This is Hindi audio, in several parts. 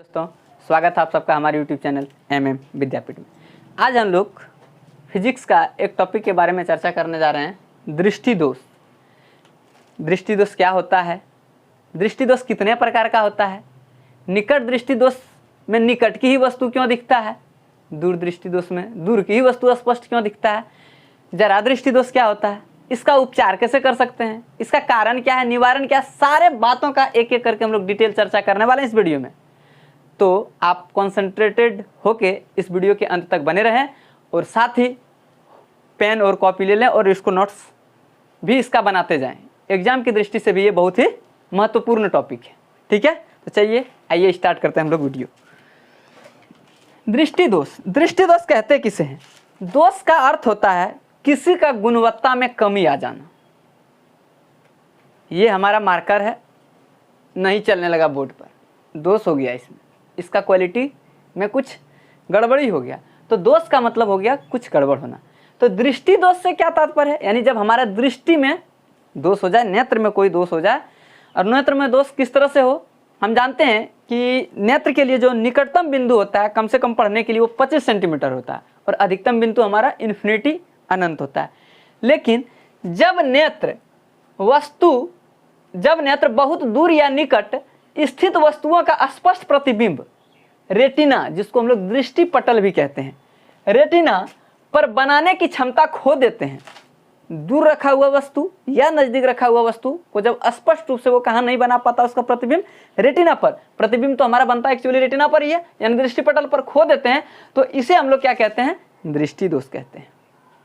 दोस्तों, स्वागत है आप सबका हमारे YouTube चैनल MM विद्यापीठ में। आज हम लोग फिजिक्स का एक टॉपिक के बारे में चर्चा करने जा रहे हैं, दृष्टि दोष। दृष्टि दोष क्या होता है, दृष्टि दोष कितने प्रकार का होता है, निकट दृष्टि दोष में निकट की ही वस्तु क्यों दिखता है, दूर दृष्टि दोष में दूर की ही वस्तु स्पष्ट क्यों दिखता है, जरा दृष्टि दोष क्या होता है, इसका उपचार कैसे कर सकते हैं, इसका कारण क्या है, निवारण क्या है, सारे बातों का एक एक करके हम लोग डिटेल चर्चा करने वाले हैं इस वीडियो में। तो आप कॉन्सेंट्रेटेड होके इस वीडियो के अंत तक बने रहें और साथ ही पेन और कॉपी ले लें और इसको नोट्स भी इसका बनाते जाएं। एग्जाम की दृष्टि से भी ये बहुत ही महत्वपूर्ण टॉपिक है। ठीक है, तो चलिए आइए स्टार्ट करते हैं हम लोग वीडियो। दृष्टि दोष, दृष्टि दोष कहते किसे हैं? दोष का अर्थ होता है किसी का गुणवत्ता में कमी आ जाना। ये हमारा मार्कर है, नहीं चलने लगा बोर्ड पर, दोष हो गया इसमें, इसका क्वालिटी में कुछ गड़बड़ी हो गया, तो दोष का मतलब हो गया कुछ गड़बड़ होना। तो दृष्टि दोष से क्या तात्पर्य है, यानी जब हमारा दृष्टि में दोष हो जाए, नेत्र में कोई दोष हो जाए। और नेत्र में दोष किस तरह से हो, हम जानते हैं कि नेत्र के लिए जो निकटतम बिंदु होता है कम से कम पढ़ने के लिए वो 25 सेंटीमीटर होता है और अधिकतम बिंदु हमारा इन्फिनिटी अनंत होता है। लेकिन जब नेत्र बहुत दूर या निकट स्थित वस्तुओं का स्पष्ट प्रतिबिंब रेटिना, जिसको हम लोग दृष्टि पटल भी कहते हैं, रेटिना पर बनाने की क्षमता खो देते हैं। दूर रखा हुआ वस्तु या नजदीक रखा हुआ वस्तु को जब स्पष्ट रूप से वो कहाँ नहीं बना पाता उसका प्रतिबिंब, रेटिना पर, प्रतिबिंब तो हमारा बनता है एक्चुअली रेटिना पर ही है, यानी दृष्टि पटल पर खो देते हैं, तो इसे हम लोग क्या कहते हैं, दृष्टि दोष कहते हैं।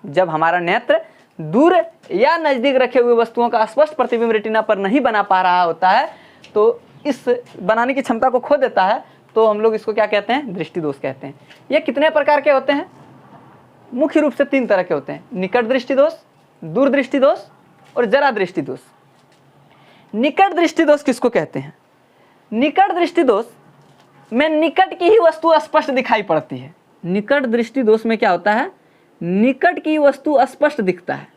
जब हमारा नेत्र दूर या नजदीक रखे हुए वस्तुओं का स्पष्ट प्रतिबिंब रेटिना पर नहीं बना पा रहा होता है, तो इस बनाने की क्षमता को खो देता है, तो हम लोग इसको क्या कहते हैं, दृष्टि दोष कहते हैं। ये कितने प्रकार के होते हैं? मुख्य रूप से 3 तरह के होते हैं, निकट दृष्टि दोष, दूर दृष्टि दोष और जरा दृष्टि दोष। निकट दृष्टि दोष किसको कहते हैं? निकट दृष्टि दोष में निकट की ही वस्तु स्पष्ट दिखाई पड़ती है। निकट दृष्टि दोष में क्या होता है, निकट की वस्तु स्पष्ट दिखता है,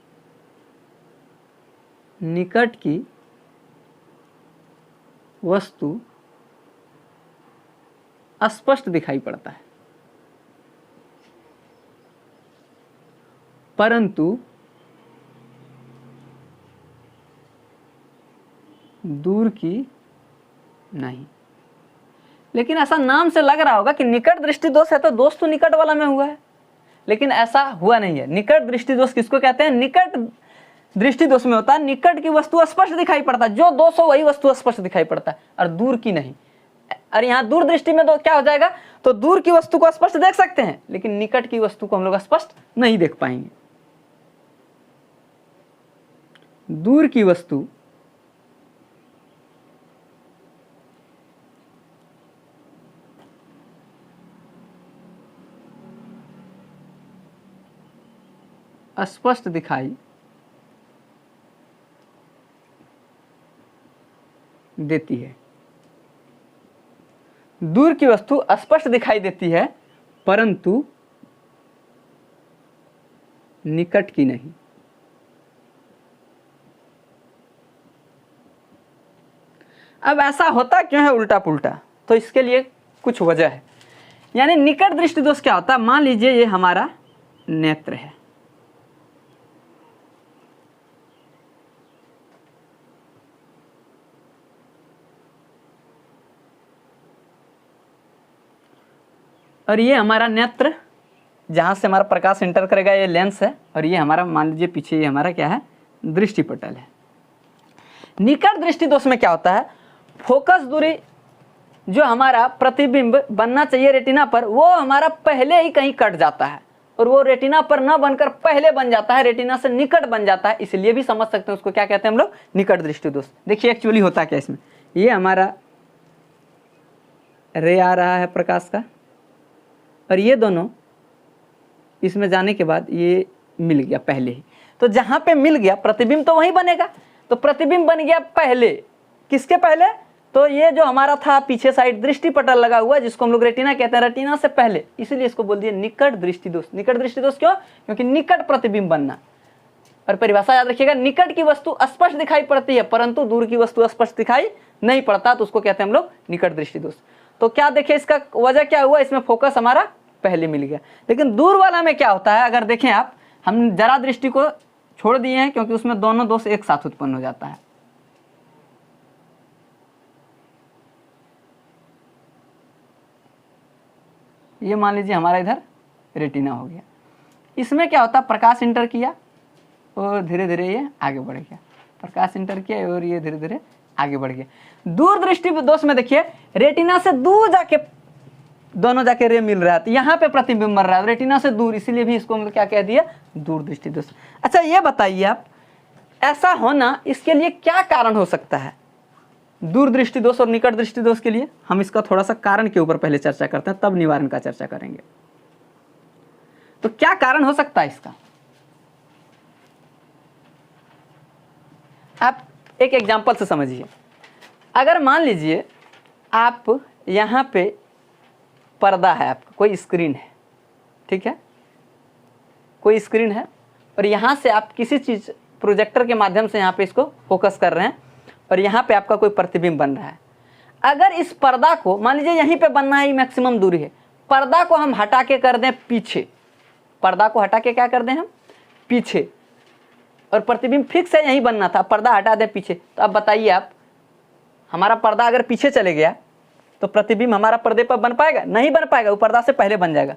निकट की वस्तु स्पष्ट दिखाई पड़ता है, परंतु दूर की नहीं। लेकिन ऐसा नाम से लग रहा होगा कि निकट दृष्टि दोष है, तो दोष तो निकट वाला में हुआ है, लेकिन ऐसा हुआ नहीं है। निकट दृष्टि दोष किसको कहते हैं? निकट दृष्टि दोष में होता है निकट की वस्तु स्पष्ट दिखाई पड़ता है, जो दोष हो वही वस्तु स्पष्ट दिखाई पड़ता है, और दूर की नहीं। और यहाँ दूर दृष्टि में तो क्या हो जाएगा, तो दूर की वस्तु को स्पष्ट देख सकते हैं, लेकिन निकट की वस्तु को हम लोग स्पष्ट नहीं देख पाएंगे। दूर की वस्तु स्पष्ट दिखाई देती है, दूर की वस्तु स्पष्ट दिखाई देती है, परंतु निकट की नहीं। अब ऐसा होता क्यों है उल्टा पुल्टा, तो इसके लिए कुछ वजह है। यानी निकट दृष्टि दोष क्या होता है, मान लीजिए ये हमारा नेत्र है, और ये हमारा नेत्र जहाँ से हमारा प्रकाश एंटर करेगा ये लेंस है, और ये हमारा मान लीजिए पीछे ये हमारा क्या है, दृष्टि पटल है। निकट दृष्टि दोष में क्या होता है, फोकस दूरी जो हमारा प्रतिबिंब बनना चाहिए रेटिना पर, वो हमारा पहले ही कहीं कट जाता है, और वो रेटिना पर न बनकर पहले बन जाता है, रेटिना से निकट बन जाता है, इसलिए भी समझ सकते हैं उसको क्या कहते हैं हम लोग, निकट दृष्टि दोष। देखिए एक्चुअली होता क्या इसमें, ये हमारा रे आ रहा है प्रकाश का, और ये दोनों इसमें जाने के बाद ये मिल गया पहले ही, तो जहां पे मिल गया प्रतिबिंब तो वहीं बनेगा, तो प्रतिबिंब बन गया पहले, किसके पहले, तो ये जो हमारा था पीछे साइड दृष्टि पटल लगा हुआ जिसको हम लोग रेटिना कहते हैं, रेटिना से पहले, इसीलिए इसको बोल दिया निकट दृष्टि दोष। निकट दृष्टि दोष क्यों, क्योंकि निकट प्रतिबिंब बनना। और परिभाषा याद रखिएगा, निकट की वस्तु स्पष्ट दिखाई पड़ती है परंतु दूर की वस्तु स्पष्ट दिखाई नहीं पड़ता, तो उसको कहते हैं हम लोग निकट दृष्टि दोष। तो क्या देखिए इसका वजह क्या हुआ, इसमें फोकस हमारा पहले मिल गया। लेकिन दूर वाला में क्या होता है, अगर देखें आप, हम जरा दृष्टि को छोड़ दिए हैं क्योंकि उसमें दोनों दोष एक साथ उत्पन्न हो जाता है। ये मान लीजिए हमारा इधर रेटिना हो गया। इसमें क्या होता है, प्रकाश इंटर किया और धीरे धीरे ये आगे बढ़ गया, प्रकाश इंटर किया और ये धीरे धीरे आगे बढ़ गया। दूर दृष्टि दोष में देखिए रेटिना से दूर जाके दोनों जाके रे मिल रहा है, तो यहाँ पे प्रतिबिंब बन रहा है रेटिना से दूर, इसीलिए भी इसको हम क्या कह दिया, दूर दृष्टि दोष। अच्छा ये बताइए आप, ऐसा होना इसके लिए क्या कारण हो सकता है, दूर दृष्टि दोष और निकट दृष्टि दोष के लिए? हम इसका थोड़ा सा कारण के ऊपर पहले चर्चा करते हैं, तब निवारण का चर्चा करेंगे। तो क्या कारण हो सकता है इसका? आप एक एग्जाम्पल से समझिए। अगर मान लीजिए आप यहाँ पे पर्दा है, आपका कोई स्क्रीन है, ठीक है, कोई स्क्रीन है और यहाँ से आप किसी चीज़ प्रोजेक्टर के माध्यम से यहाँ पे इसको फोकस कर रहे हैं और यहाँ पे आपका कोई प्रतिबिंब बन रहा है। अगर इस पर्दा को मान लीजिए यहीं पे बनना है, मैक्सिमम दूरी है, पर्दा को हम हटा के कर दें पीछे, पर्दा को हटा के क्या कर दें हम पीछे, और प्रतिबिंब फिक्स है यहीं बनना था, पर्दा हटा दें पीछे, तो अब बताइए आप, हमारा पर्दा अगर पीछे चले गया तो प्रतिबिंब हमारा पर्दे पर बन पाएगा? नहीं बन पाएगा, वो पर्दा से पहले बन जाएगा।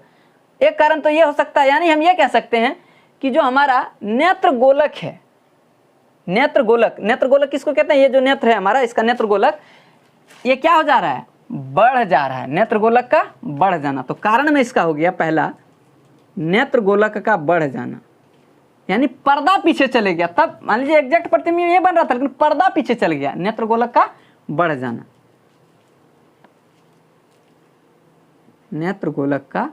एक कारण तो ये हो सकता है, यानी हम ये कह सकते हैं कि जो हमारा नेत्र गोलक है, नेत्र गोलक, नेत्र गोलक किसको कहते हैं, ये जो नेत्र है हमारा, इसका नेत्र गोलक, ये क्या हो जा रहा है, बढ़ जा रहा है, नेत्र गोलक का बढ़ जाना। तो कारण में इसका हो गया पहला, नेत्र गोलक का बढ़ जाना, यानी पर्दा पीछे चले गया। तब मान लीजिए एग्जैक्ट प्रतिबिंब ये बन रहा था लेकिन पर्दा पीछे चल गया, नेत्र गोलक का बढ़ जाना, नेत्र गोलक का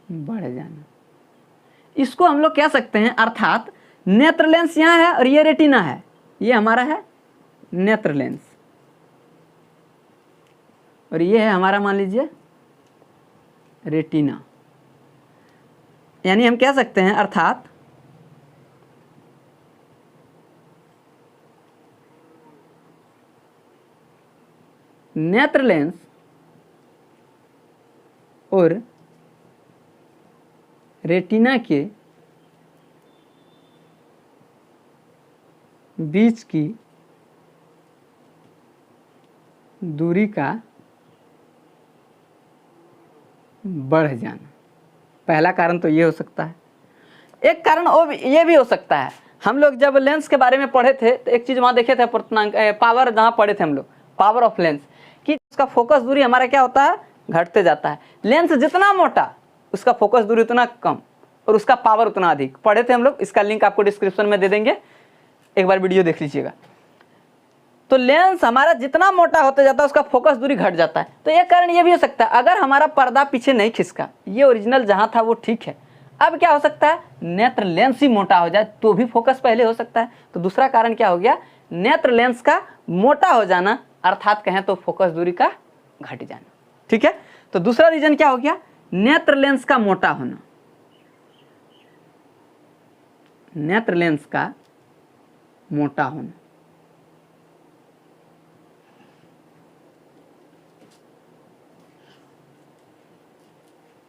बढ़ जाना। इसको हम लोग कह सकते हैं, अर्थात नेत्र लेंस यहाँ है और ये रेटिना है, ये हमारा है नेत्र लेंस और ये है हमारा मान लीजिए रेटिना। यानी हम कह सकते हैं अर्थात नेत्र लेंस और रेटिना के बीच की दूरी का बढ़ जाना, पहला कारण तो ये हो सकता है। एक कारण और ये भी हो सकता है, हम लोग जब लेंस के बारे में पढ़े थे तो एक चीज़ वहाँ देखे थे, पूर्णांक पावर, जहाँ पढ़े थे हम लोग पावर ऑफ लेंस, कि उसका फोकस दूरी हमारा क्या होता है, घटते जाता है। लेंस जितना मोटा उसका फोकस दूरी उतना कम और उसका पावर उतना अधिक, पढ़े थे हम लोग, इसका लिंक आपको डिस्क्रिप्शन में दे देंगे, एक बार वीडियो देख लीजिएगा। तो लेंस हमारा जितना मोटा होता जाता है उसका फोकस दूरी घट जाता है। तो एक कारण ये भी हो सकता है, अगर हमारा पर्दा पीछे नहीं खिसका, ये ओरिजिनल जहाँ था वो ठीक है, अब क्या हो सकता है, नेत्र लेंस ही मोटा हो जाए तो भी फोकस पहले हो सकता है। तो दूसरा कारण क्या हो गया, नेत्र लेंस का मोटा हो जाना, अर्थात कहें तो फोकस दूरी का घट जाना। ठीक है, तो दूसरा रीजन क्या हो गया, नेत्र लेंस का मोटा होना, नेत्र लेंस का मोटा होना।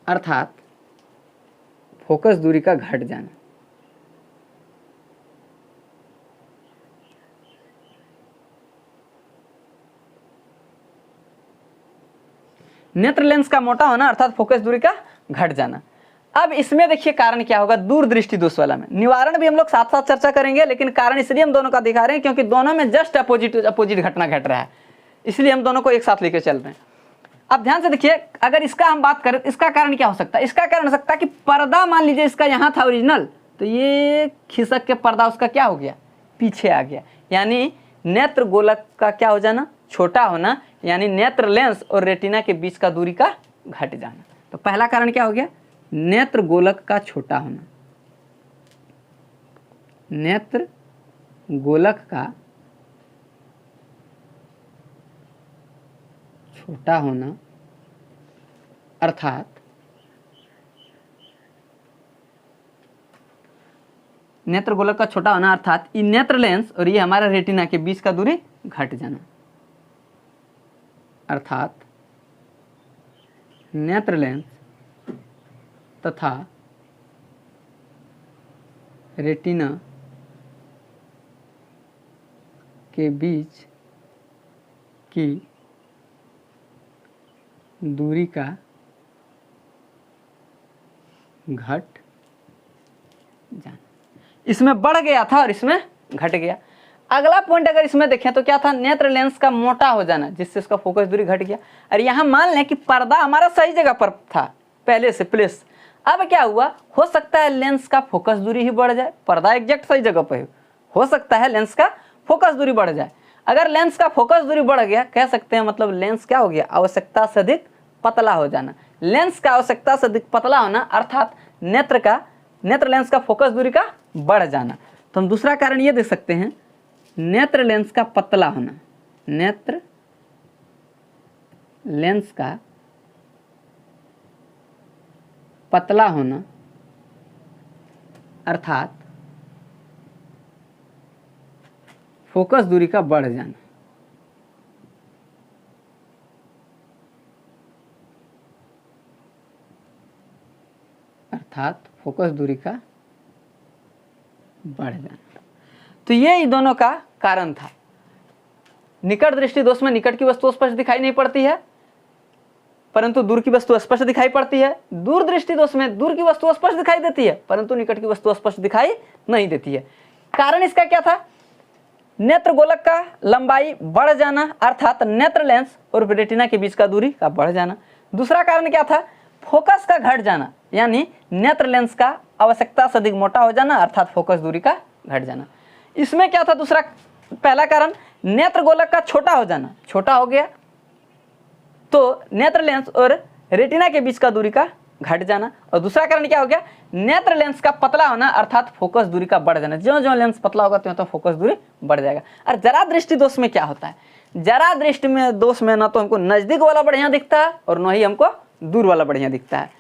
अर्थात फोकस दूरी का घट जाना। नेत्र लेंस का मोटा होना अर्थात फोकस दूरी का घट जाना। अब इसमें देखिए कारण क्या होगा, दूर दृष्टि दोष वाला में। निवारण भी हम लोग साथ साथ चर्चा करेंगे, लेकिन कारण इसलिए हम दोनों का दिखा रहे हैं क्योंकि दोनों में जस्ट अपोजिट घटना घट रहा है, इसलिए हम दोनों को एक साथ लेकर चल रहे हैं। अब ध्यान से देखिए, अगर इसका हम बात करें, इसका कारण क्या हो सकता है, इसका कारण हो सकता है कि पर्दा मान लीजिए इसका यहाँ था ओरिजिनल, तो ये खिसक के पर्दा उसका क्या हो गया, पीछे आ गया, यानी नेत्र गोलक का क्या हो जाना, छोटा होना, यानी नेत्र लेंस और रेटिना के बीच का दूरी का घट जाना। तो पहला कारण क्या हो गया, नेत्र गोलक का छोटा होना, नेत्र गोलक का छोटा होना, अर्थात नेत्र गोलक का छोटा होना अर्थात ये नेत्र लेंस और ये हमारा रेटिना के बीच का दूरी घट जाना। अर्थात नेत्र लेंस तथा रेटिना के बीच की दूरी का घट जाना। इसमें बढ़ गया था और इसमें घट गया। अगला पॉइंट अगर इसमें देखें तो क्या था, नेत्र लेंस का मोटा हो जाना जिससे उसका फोकस दूरी घट गया। और यहाँ मान लें कि पर्दा हमारा सही जगह पर था पहले से प्लेस, अब क्या हुआ, हो सकता है लेंस का फोकस दूरी ही बढ़ जाए, पर्दा एग्जैक्ट सही जगह पर हो सकता है लेंस का फोकस दूरी बढ़ जाए। अगर लेंस का फोकस दूरी बढ़ गया, कह सकते हैं मतलब लेंस क्या हो गया, आवश्यकता से अधिक पतला हो जाना। लेंस का आवश्यकता से अधिक पतला होना अर्थात नेत्र लेंस का फोकस दूरी का बढ़ जाना। तो हम दूसरा कारण ये देख सकते हैं, नेत्र लेंस का पतला होना, नेत्र लेंस का पतला होना अर्थात फोकस दूरी का बढ़ जाना। अर्थात फोकस दूरी का बढ़ जाना। तो ये दोनों का कारण था। निकट दृष्टि दोष में निकट की वस्तु स्पष्ट दिखाई नहीं पड़ती है परंतु दूर की वस्तु स्पष्ट दिखाई पड़ती है। दूर दृष्टि दोष में दूर की वस्तु स्पष्ट दिखाई देती है परंतु निकट की वस्तु स्पष्ट दिखाई नहीं देती है। कारण इसका क्या था, नेत्र गोलक का लंबाई बढ़ जाना अर्थात नेत्र लेंस और रेटिना के बीच का दूरी का बढ़ जाना। दूसरा कारण क्या था, फोकस का घट जाना, यानी नेत्र लेंस का आवश्यकता से अधिक मोटा हो जाना अर्थात फोकस दूरी का घट जाना। इसमें क्या था दूसरा, पहला कारण नेत्र गोलक का छोटा हो जाना, छोटा हो गया तो नेत्र लेंस और रेटिना के बीच का दूरी का घट जाना। और दूसरा कारण क्या हो गया, नेत्र लेंस का पतला होना अर्थात फोकस दूरी का बढ़ जाना। ज्यों ज्यों लेंस पतला होगा त्यों तो फोकस दूरी बढ़ जाएगा। और जरा दृष्टि दोष में क्या होता है, जरा दृष्टि में दोष में ना तो हमको नजदीक वाला बढ़िया दिखता है और न ही हमको दूर वाला बढ़िया दिखता है।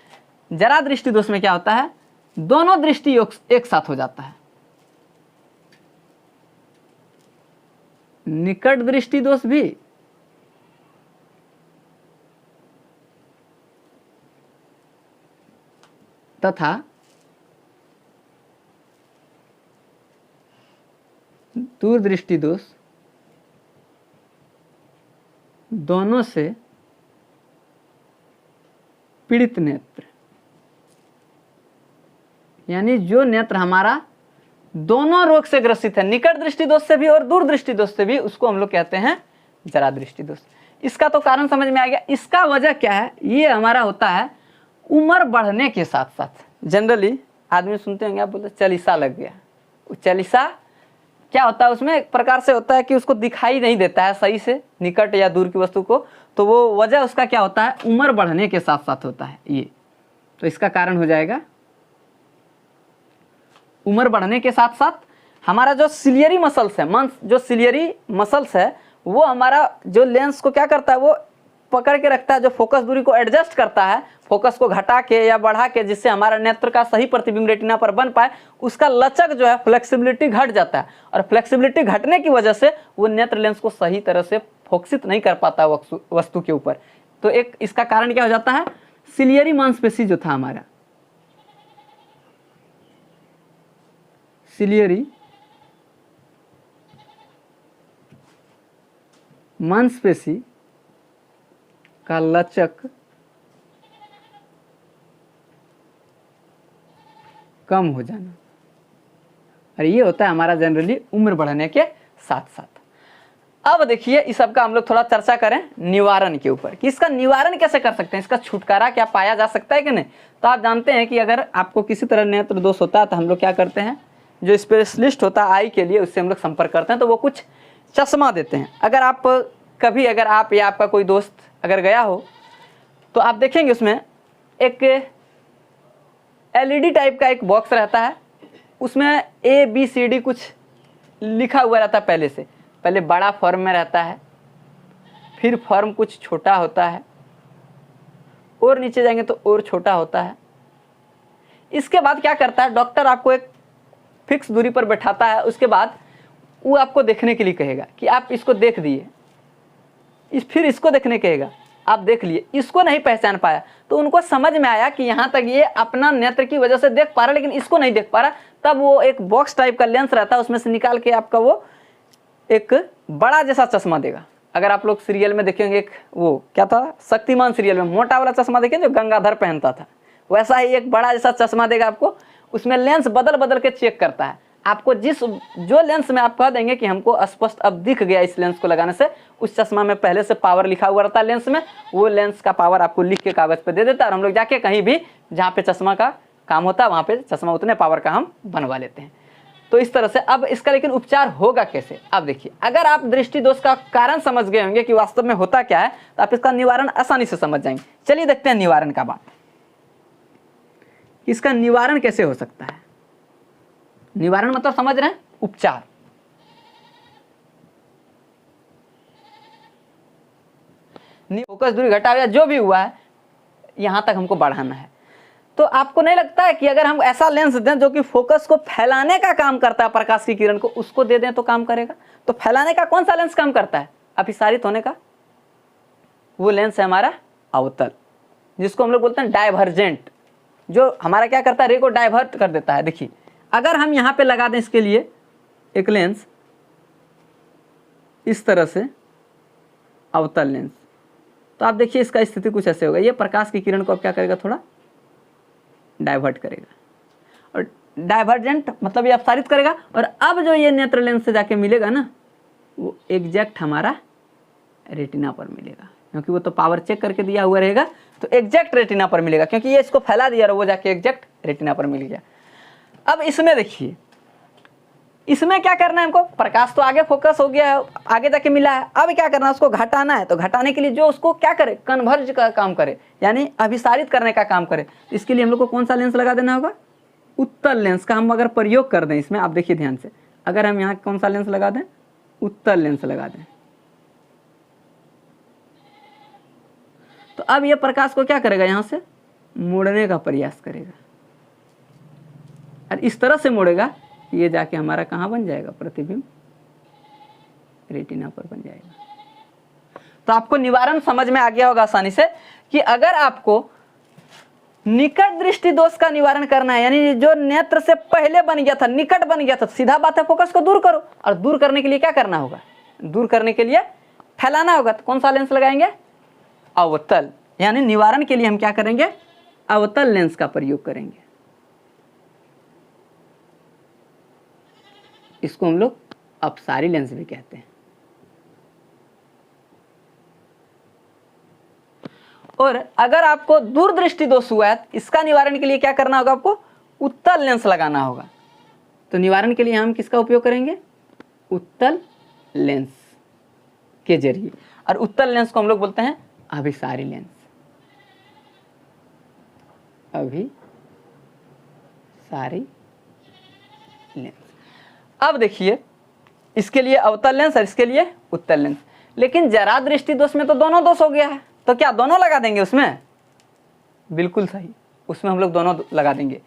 जरा दृष्टि दोष में क्या होता है, दोनों दृष्टि एक साथ हो जाता है। निकट दृष्टि दोष भी तथा दूर दृष्टि दोष दोनों से पीड़ित नेत्र, यानी जो नेत्र हमारा दोनों रोग से ग्रसित है, निकट दृष्टि दोष से भी और दूर दृष्टि दोष से भी, उसको हम लोग कहते हैं जरा दृष्टि दोष। इसका तो कारण समझ में आ गया। इसका वजह क्या है, ये हमारा होता है उम्र बढ़ने के साथ साथ। जनरली आदमी सुनते होंगे, आप बोलते चालीसा लग गया। चालीसा क्या होता है, उसमें एक प्रकार से होता है कि उसको दिखाई नहीं देता है सही से निकट या दूर की वस्तु को, तो वो वजह उसका क्या होता है, उम्र बढ़ने के साथ साथ होता है ये। तो इसका कारण हो जाएगा उम्र बढ़ने के साथ साथ हमारा जो सिलियरी मसल्स है, जो सिलियरी मसल्स है वो हमारा जो लेंस को क्या करता है, वो पकड़ के रखता है, जो फोकस दूरी को एडजस्ट करता है, फोकस को घटा के या बढ़ा के, जिससे हमारा नेत्र का सही प्रतिबिंब रेटिना पर बन पाए, उसका लचक जो है फ्लेक्सिबिलिटी घट जाता है। और फ्लेक्सिबिलिटी घटने की वजह से वो नेत्र लेंस को सही तरह से फोकसित नहीं कर पाता वस्तु के ऊपर। तो एक इसका कारण क्या हो जाता है, सिलियरी मांसपेशी जो था हमारा, सिलियरी मांसपेशी का लचक कम हो जाना। और ये होता है हमारा जनरली उम्र बढ़ने के साथ साथ। अब देखिए इस सब का हम लोग थोड़ा चर्चा करें निवारण के ऊपर कि इसका निवारण कैसे कर सकते हैं, इसका छुटकारा क्या पाया जा सकता है कि नहीं। तो आप जानते हैं कि अगर आपको किसी तरह नेत्र दोष होता है तो हम लोग क्या करते हैं, जो स्पेशलिस्ट होता है आई के लिए, उससे हम लोग संपर्क करते हैं, तो वो कुछ चश्मा देते हैं। अगर आप कभी अगर आप या आपका कोई दोस्त अगर गया हो तो आप देखेंगे उसमें एक LED टाइप का एक बॉक्स रहता है, उसमें ABCD कुछ लिखा हुआ रहता है पहले से। पहले बड़ा फॉर्म में रहता है, फिर फॉर्म कुछ छोटा होता है, और नीचे जाएंगे तो और छोटा होता है। इसके बाद क्या करता है, डॉक्टर आपको एक फिक्स दूरी पर बैठाता है, उसके बाद वो आपको देखने के लिए कहेगा कि आप इसको देख दिए। फिर इसको देखने कहेगा, आप देख लिए, इसको नहीं पहचान पाया, तो उनको समझ में आया कि यहाँ तक ये अपना नेत्र की वजह से देख पा रहा लेकिन इसको नहीं देख पा रहा। तब वो एक बॉक्स टाइप का लेंस रहता है, उसमें से निकाल के आपका वो एक बड़ा जैसा चश्मा देगा। अगर आप लोग सीरियल में देखेंगे, एक वो क्या था, शक्तिमान सीरियल में मोटा वाला चश्मा देखें जो गंगाधर पहनता था, वैसा ही एक बड़ा जैसा चश्मा देगा आपको। उसमें लेंस बदल बदल के चेक करता है आपको। जो लेंस में आप कह देंगे कि हमको स्पष्ट अब दिख गया इस लेंस को लगाने से, उस चश्मा में पहले से पावर लिखा हुआ रहता है लेंस में, वो लेंस का पावर आपको लिख के कागज पे दे देता है और हम लोग जाके कहीं भी जहाँ पे चश्मा का काम होता है वहाँ पे चश्मा उतने पावर का हम बनवा लेते हैं। तो इस तरह से अब इसका लेकिन उपचार होगा कैसे? अब देखिए, अगर आप दृष्टि दोष का कारण समझ गए होंगे कि वास्तव में होता क्या है, तो आप इसका निवारण आसानी से समझ जाएंगे। चलिए देखते हैं निवारण का बात, इसका निवारण कैसे हो सकता है। निवारण मतलब समझ रहे हैं, उपचार। फोकस दूरी घटाव या जो भी हुआ है यहां तक हमको बढ़ाना है। तो आपको नहीं लगता है कि अगर हम ऐसा लेंस दें जो कि फोकस को फैलाने का काम करता है, प्रकाश की किरण को, उसको दे दें तो काम करेगा? तो फैलाने का कौन सा लेंस काम करता है? अभिसारित होने का वो लेंस है हमारा अवतल, जिसको हम लोग बोलते हैं डाइवर्जेंट, जो हमारा क्या करता है, रे को डाइवर्ट कर देता है। देखिए, अगर हम यहाँ पे लगा दें इसके लिए एक लेंस इस तरह से अवतल लेंस, तो आप देखिए इसका स्थिति कुछ ऐसे होगा। ये प्रकाश की किरण को अब क्या करेगा, थोड़ा डाइवर्ट करेगा, और डाइवर्जेंट मतलब ये अपसारित करेगा। और अब जो ये नेत्र लेंस से जाके मिलेगा ना, वो एग्जैक्ट हमारा रेटिना पर मिलेगा, क्योंकि वो तो पावर चेक करके दिया हुआ रहेगा, तो एग्जैक्ट रेटिना पर मिलेगा, क्योंकि ये इसको फैला दिया और वो जाके एग्जैक्ट रेटिना पर मिल गया। अब इसमें देखिए, इसमें क्या करना है हमको, प्रकाश तो आगे फोकस हो गया है, आगे जाके मिला है, अब क्या करना है, उसको घटाना है। तो घटाने के लिए जो उसको क्या करे, कन्वर्ज का काम करे, यानी अभिसारित करने का काम करे। इसके लिए हम लोग को कौन सा लेंस लगा देना होगा, उत्तल लेंस का हम अगर प्रयोग कर दें इसमें, आप देखिए ध्यान से, अगर हम यहाँ कौन सा लेंस लगा दें, उत्तल लेंस लगा दें, तो अब ये प्रकाश को क्या करेगा, यहाँ से मोड़ने का प्रयास करेगा, और इस तरह से मोड़ेगा ये जाके हमारा कहाँ बन जाएगा, प्रतिबिंब रेटिना पर बन जाएगा। तो आपको निवारण समझ में आ गया होगा आसानी से कि अगर आपको निकट दृष्टि दोष का निवारण करना है, यानी जो नेत्र से पहले बन गया था, निकट बन गया था, सीधा बात है फोकस को दूर करो। और दूर करने के लिए क्या करना होगा, दूर करने के लिए फैलाना होगा। तो कौन सा लेंस लगाएंगे, अवतल, यानी निवारण के लिए हम क्या करेंगे, अवतल लेंस का प्रयोग करेंगे। इसको हम लोग अपसारी लेंस भी कहते हैं। और अगर आपको दूरदृष्टि दोष हुआ है, इसका निवारण के लिए क्या करना होगा, आपको उत्तल लेंस लगाना होगा। तो निवारण के लिए हम किसका उपयोग करेंगे, उत्तल लेंस के जरिए। और उत्तल लेंस को हम लोग बोलते हैं अभिसारी लेंस, अभिसारी लेंस। अब देखिए, इसके लिए अवतल लेंस और इसके लिए उत्तल लेंस। लेकिन जरा दृष्टि दोष में तो दोनों दोष हो गया है, तो क्या दोनों लगा देंगे उसमें? बिल्कुल सही, उसमें हम लोग दोनों लगा देंगे,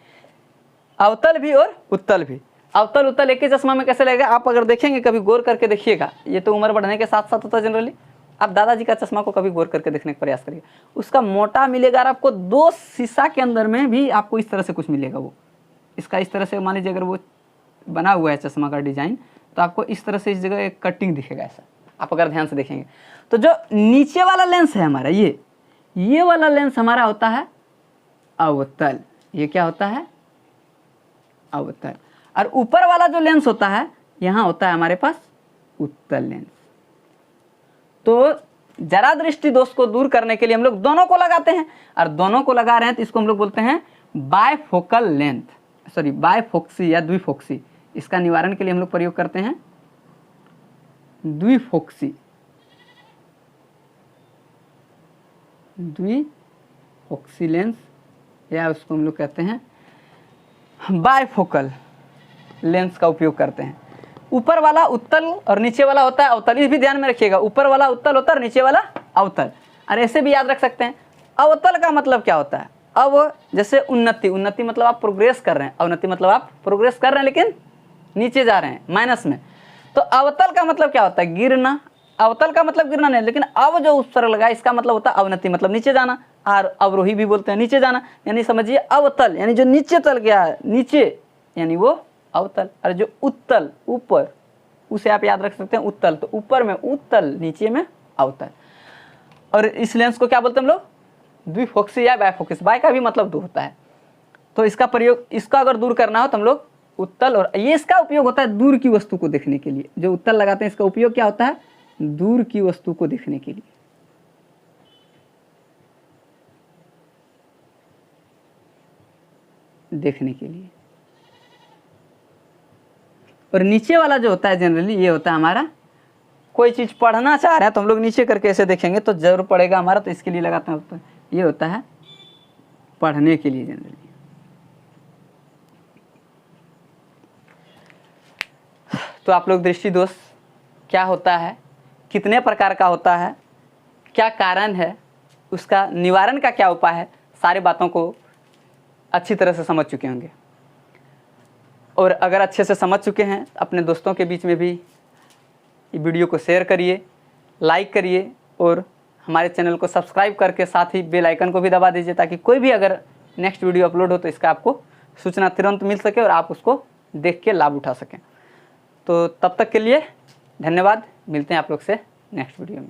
अवतल भी और उत्तल भी। अवतल उत्तल एक ही चश्मा में कैसे लगेगा, आप अगर देखेंगे, कभी गौर करके देखिएगा, ये तो उम्र बढ़ने के साथ साथ होता है जनरली। आप दादाजी का चश्मा को कभी गौर करके देखने का प्रयास करिए, उसका मोटा मिलेगा और आपको दो शीशा के अंदर में भी आपको इस तरह से कुछ मिलेगा। वो इसका इस तरह से मान लीजिए अगर वो बना हुआ है चश्मा का डिजाइन, तो आपको इस तरह से इस जगह एक कटिंग दिखेगा ऐसा, आप अगर ध्यान से देखेंगे। तो जो नीचे वाला लेंस है हमारा, ये वाला लेंस हमारा होता है अवतल, ये क्या होता है, अवतल। और ऊपर वाला जो लेंस होता है, यहाँ होता है हमारे पास उत्तल लेंस। तो जरा दृष्टि दोष को दूर करने के लिए हम लोग दोनों को लगाते हैं, और दोनों को लगा रहे हैं तो इसको हम लोग बोलते हैं बायफोकल लेंथ, सॉरी बायफोक्सी या द्विफोक्सी। इसका निवारण के लिए हम लोग प्रयोग करते हैं द्विफोक्सी, द्विफोक्सी लेंस, या उसको हम लोग कहते हैं बायफोकल लेंस का उपयोग करते हैं। ऊपर वाला उत्तल और नीचे वाला होता है अवतल, ये भी ध्यान में रखिएगा, ऊपर वाला उत्तल होता है और नीचे वाला अवतल। और ऐसे भी याद रख सकते हैं, अवतल का मतलब क्या होता है, अब जैसे उन्नति, उन्नति मतलब आप प्रोग्रेस कर रहे हैं, अवनति मतलब आप प्रोग्रेस कर रहे हैं लेकिन नीचे जा रहे हैं, माइनस में। तो अवतल का मतलब क्या होता है, गिरना अवतल का मतलब गिरना नहीं, लेकिन अव जो उपसर्ग लगा इसका मतलब होता है अवनति, मतलब नीचे जाना। और अवरोही भी बोलते हैं नीचे जाना, यानी समझिए अवतल यानी जो नीचे तल गया है, नीचे यानी वो अवतल। और जो उत्तल ऊपर, उसे आप याद रख सकते हैं उत्तल, तो ऊपर में उत्तल, नीचे में अवतल। और इस लेंस को क्या बोलते हैं हम लोग? द्विफोक्सी या बायफोकस। बाय का भी मतलब दो होता है। तो इसका प्रयोग, इसका अगर दूर करना हो तो हम लोग उत्तल, और ये इसका उपयोग होता है दूर की वस्तु को देखने के लिए। जो उत्तल लगाते हैं इसका उपयोग क्या होता है? दूर की वस्तु को देखने के लिए। देखने के लिए। और नीचे वाला जो होता है जनरली ये होता है हमारा, कोई चीज़ पढ़ना चाह रहे हैं तो हम लोग नीचे करके ऐसे देखेंगे तो जरूर पड़ेगा हमारा, तो इसके लिए लगाते हैं। तो ये होता है पढ़ने के लिए जनरली। तो आप लोग दृष्टि दोष क्या होता है, कितने प्रकार का होता है, क्या कारण है, उसका निवारण का क्या उपाय है, सारी बातों को अच्छी तरह से समझ चुके होंगे। और अगर अच्छे से समझ चुके हैं अपने दोस्तों के बीच में भी ये वीडियो को शेयर करिए, लाइक करिए, और हमारे चैनल को सब्सक्राइब करके साथ ही बेल आइकन को भी दबा दीजिए, ताकि कोई भी अगर नेक्स्ट वीडियो अपलोड हो तो इसका आपको सूचना तुरंत मिल सके और आप उसको देख के लाभ उठा सकें। तो तब तक के लिए धन्यवाद, मिलते हैं आप लोग से नेक्स्ट वीडियो में।